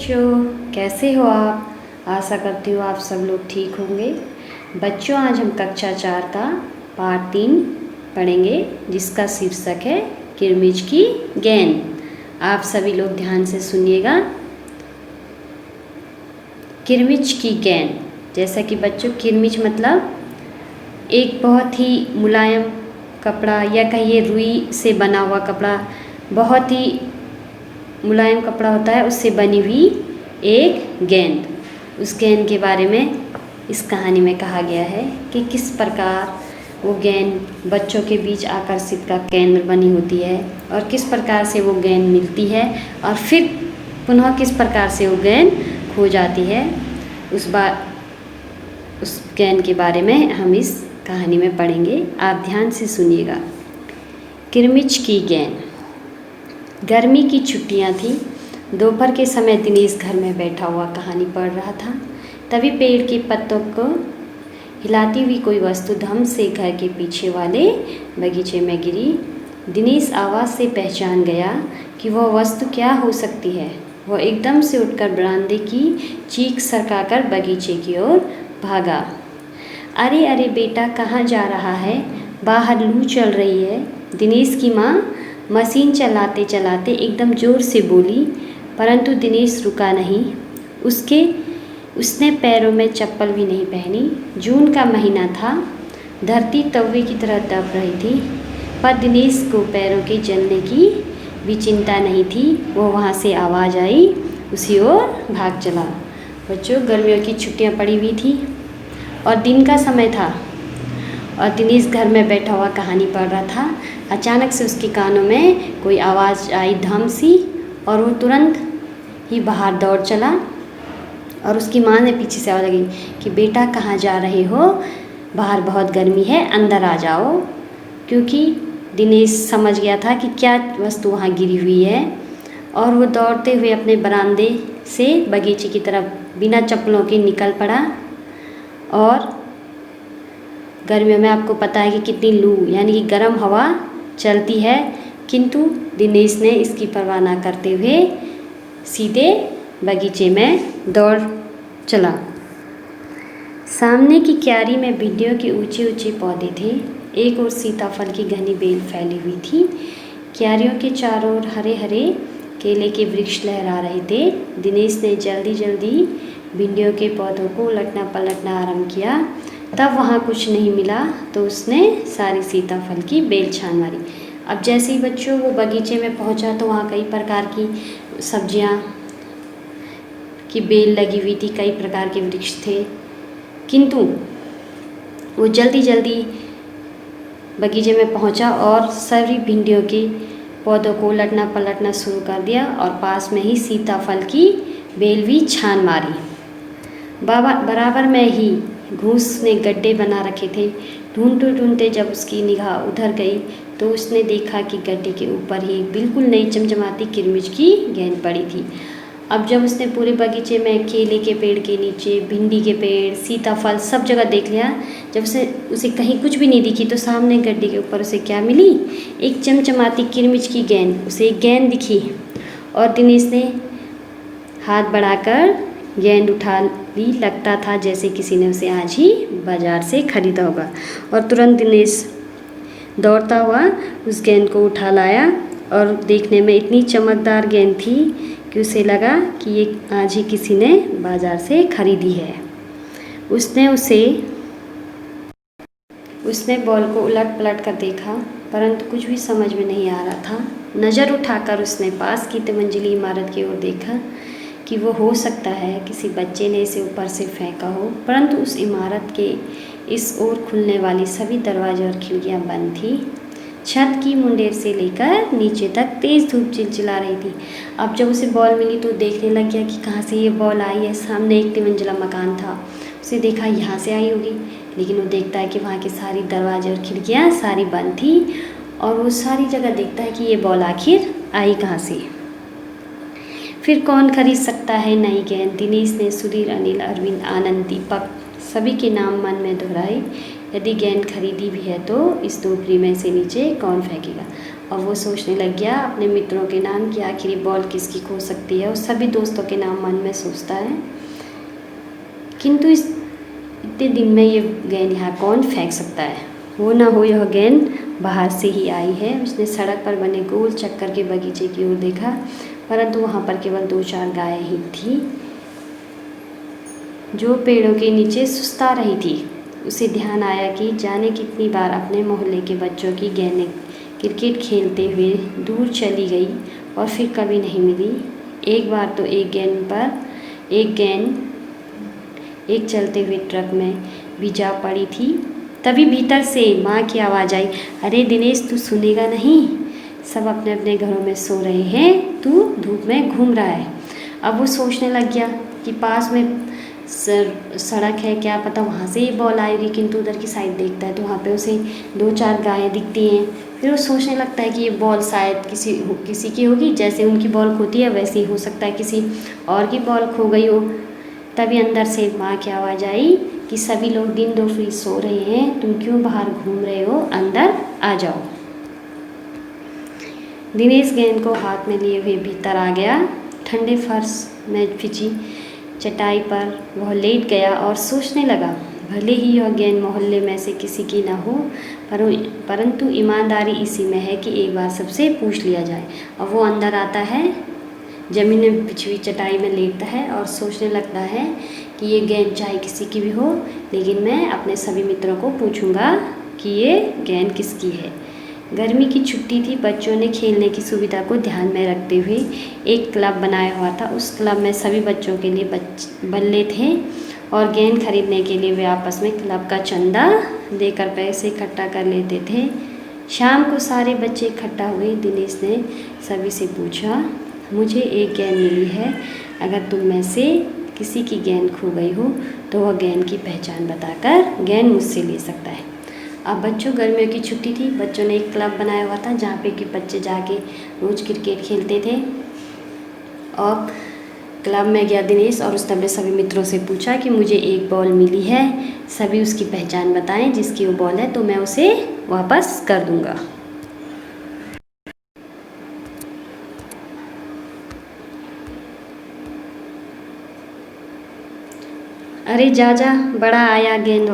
बच्चों, कैसे हो आप? आशा करती हूँ आप सब लोग ठीक होंगे। बच्चों, आज हम कक्षा 4 का पाठ 3 पढ़ेंगे, जिसका शीर्षक है किरमिच की गेंद। आप सभी लोग ध्यान से सुनिएगा। किरमिच की गेंद, जैसा कि बच्चों, किरमिच मतलब एक बहुत ही मुलायम कपड़ा या कहिए रुई से बना हुआ कपड़ा, बहुत ही मुलायम कपड़ा होता है, उससे बनी हुई एक गेंद। उस गेंद के बारे में इस कहानी में कहा गया है कि किस प्रकार वो गेंद बच्चों के बीच आकर्षित का केंद्र बनी होती है और किस प्रकार से वो गेंद मिलती है और फिर पुनः किस प्रकार से वो गेंद खो जाती है। उस गेंद के बारे में हम इस कहानी में पढ़ेंगे। आप ध्यान से सुनिएगा। किरमिच की गेंद। गर्मी की छुट्टियां थी। दोपहर के समय दिनेश घर में बैठा हुआ कहानी पढ़ रहा था। तभी पेड़ के पत्तों को हिलाती हुई कोई वस्तु धम से घर के पीछे वाले बगीचे में गिरी। दिनेश आवाज़ से पहचान गया कि वह वस्तु क्या हो सकती है। वह एकदम से उठकर बरामदे की चीख सरकाकर बगीचे की ओर भागा। अरे अरे बेटा, कहाँ जा रहा है? बाहर लू चल रही है। दिनेश की माँ मशीन चलाते चलाते एकदम ज़ोर से बोली, परंतु दिनेश रुका नहीं। उसने पैरों में चप्पल भी नहीं पहनी। जून का महीना था। धरती तवे की तरह तप रही थी, पर दिनेश को पैरों के जलने की भी चिंता नहीं थी। वो वहाँ से आवाज़ आई, उसी ओर भाग चला। बच्चों, गर्मियों की छुट्टियाँ पड़ी हुई थी और दिन का समय था और दिनेश घर में बैठा हुआ कहानी पढ़ रहा था। अचानक से उसके कानों में कोई आवाज़ आई, धम सी, और वो तुरंत ही बाहर दौड़ चला। और उसकी माँ ने पीछे से आवाज़ लगी कि बेटा, कहाँ जा रहे हो? बाहर बहुत गर्मी है, अंदर आ जाओ। क्योंकि दिनेश समझ गया था कि क्या वस्तु वहाँ गिरी हुई है, और वो दौड़ते हुए अपने बरामदे से बगीचे की तरफ बिना चप्पलों के निकल पड़ा। और गर्मियों में आपको पता है कि कितनी लू यानी कि गर्म हवा चलती है, किंतु दिनेश ने इसकी परवाह न करते हुए सीधे बगीचे में दौड़ चला। सामने की क्यारी में भिंडियों के ऊंचे ऊंचे पौधे थे। एक ओर सीताफल की घनी बेल फैली हुई थी। क्यारियों के चारों ओर हरे हरे केले के वृक्ष लहरा रहे थे। दिनेश ने जल्दी जल्दी भिंडियों के पौधों को उलटना पलटना आरंभ किया। तब वहाँ कुछ नहीं मिला तो उसने सारी सीताफल की बेल छान मारी। अब जैसे ही बच्चों वो बगीचे में पहुँचा तो वहाँ कई प्रकार की सब्जियाँ की बेल लगी हुई थी, कई प्रकार के वृक्ष थे, किंतु वो जल्दी जल्दी बगीचे में पहुँचा और सभी भिंडियों के पौधों को उलटना पलटना शुरू कर दिया और पास में ही सीताफल की बेल भी छान मारी। बराबर में ही घूस ने गड्ढे बना रखे थे। ढूंढते ढूंढते जब उसकी निगाह उधर गई तो उसने देखा कि गड्ढे के ऊपर ही बिल्कुल नई चमचमाती किरमिच की गेंद पड़ी थी। अब जब उसने पूरे बगीचे में केले के पेड़ के नीचे, भिंडी के पेड़, सीताफल सब जगह देख लिया, जब उसे कहीं कुछ भी नहीं दिखी तो सामने गड्ढे के ऊपर उसे क्या मिली? एक चमचमाती किरमिच की गेंद। उसे एक गेंद दिखी और दिनेश ने हाथ बढ़ाकर गेंद उठा ली। लगता था जैसे किसी ने उसे आज ही बाजार से खरीदा होगा। और तुरंत दिनेश दौड़ता हुआ उस गेंद को उठा लाया और देखने में इतनी चमकदार गेंद थी कि उसे लगा कि ये आज ही किसी ने बाजार से खरीदी है। उसने बॉल को उलट पलट कर देखा, परंतु कुछ भी समझ में नहीं आ रहा था। नज़र उठाकर उसने पास की तिमंजिली इमारत की ओर देखा कि वो हो सकता है किसी बच्चे ने इसे ऊपर से फेंका हो, परंतु उस इमारत के इस ओर खुलने वाली सभी दरवाजे और खिड़कियां बंद थी। छत की मुंडेर से लेकर नीचे तक तेज़ धूप चिलचिला रही थी। अब जब उसे बॉल मिली तो देखने लग गया कि कहाँ से ये बॉल आई है। सामने एक तिमंजिला मकान था। उसे देखा यहाँ से आई होगी, लेकिन वो देखता है कि वहाँ के सारी दरवाजे और खिड़कियाँ सारी बंद थी और वो सारी जगह देखता है कि ये बॉल आखिर आई कहाँ से। फिर कौन खरीद सकता है नई गेंद? दिनेश ने सुधीर, अनिल, अरविंद, आनंद, दीपक सभी के नाम मन में दोहराए। यदि गेंद खरीदी भी है तो इस टोकरी में से नीचे कौन फेंकेगा? और वो सोचने लग गया अपने मित्रों के नाम कि आखिर ये बॉल किसकी खो सकती है, और सभी दोस्तों के नाम मन में सोचता है। किंतु इस इतने दिन में ये गेंद यहाँ कौन फेंक सकता है। वो ना हो यह गेंद बाहर से ही आई है। उसने सड़क पर बने गोल चक्कर के बगीचे की ओर देखा, परंतु वहाँ पर केवल 2-4 गायें ही थी जो पेड़ों के नीचे सुस्ता रही थी। उसे ध्यान आया कि जाने कितनी बार अपने मोहल्ले के बच्चों की गेंदें क्रिकेट खेलते हुए दूर चली गई और फिर कभी नहीं मिली। एक बार तो एक गेंद एक चलते हुए ट्रक में भी जा पड़ी थी। तभी भीतर से माँ की आवाज़ आई, अरे दिनेश, तू सुनेगा नहीं? सब अपने अपने घरों में सो रहे हैं, तू धूप में घूम रहा है। अब वो सोचने लग गया कि पास में सड़क है, क्या पता वहाँ से ये बॉल आएगी। किंतु उधर की साइड देखता है तो वहाँ पे उसे 2-4 गायें दिखती हैं। फिर वो सोचने लगता है कि ये बॉल शायद किसी की होगी, जैसे उनकी बॉल खोती है वैसे ही हो सकता है किसी और की बॉल खो गई हो। तभी अंदर से माँ की आवाज़ आई कि सभी लोग दिन दोपहर सो रहे हैं, तुम क्यों बाहर घूम रहे हो, अंदर आ जाओ। दिनेश गेंद को हाथ में लिए हुए भीतर आ गया। ठंडे फर्श में बिछी चटाई पर वह लेट गया और सोचने लगा, भले ही यह गेंद मोहल्ले में से किसी की न हो, परंतु ईमानदारी इसी में है कि एक बार सबसे पूछ लिया जाए। और वो अंदर आता है, ज़मीन में बिछी हुई चटाई में लेटता है और सोचने लगता है कि ये गेंद चाहे किसी की भी हो, लेकिन मैं अपने सभी मित्रों को पूछूंगा कि ये गेंद किसकी है। गर्मी की छुट्टी थी। बच्चों ने खेलने की सुविधा को ध्यान में रखते हुए एक क्लब बनाया हुआ था। उस क्लब में सभी बच्चों के लिए बल्ले थे और गेंद खरीदने के लिए वे आपस में क्लब का चंदा देकर पैसे इकट्ठा कर लेते थे। शाम को सारे बच्चे इकट्ठा हुए। दिनेश ने सभी से पूछा, मुझे एक गेंद मिली है, अगर तुम में से किसी की गेंद खो गई हो तो वह गेंद की पहचान बताकर गेंद मुझसे ले सकता है। अब बच्चों, गर्मियों की छुट्टी थी। बच्चों ने एक क्लब बनाया हुआ था जहाँ पे कि बच्चे जाके रोज़ क्रिकेट खेलते थे। और क्लब में गया दिनेश और उसने अपने सभी मित्रों से पूछा कि मुझे एक बॉल मिली है, सभी उसकी पहचान बताएं, जिसकी वो बॉल है तो मैं उसे वापस कर दूँगा। अरे जा जा, बड़ा आया गेंद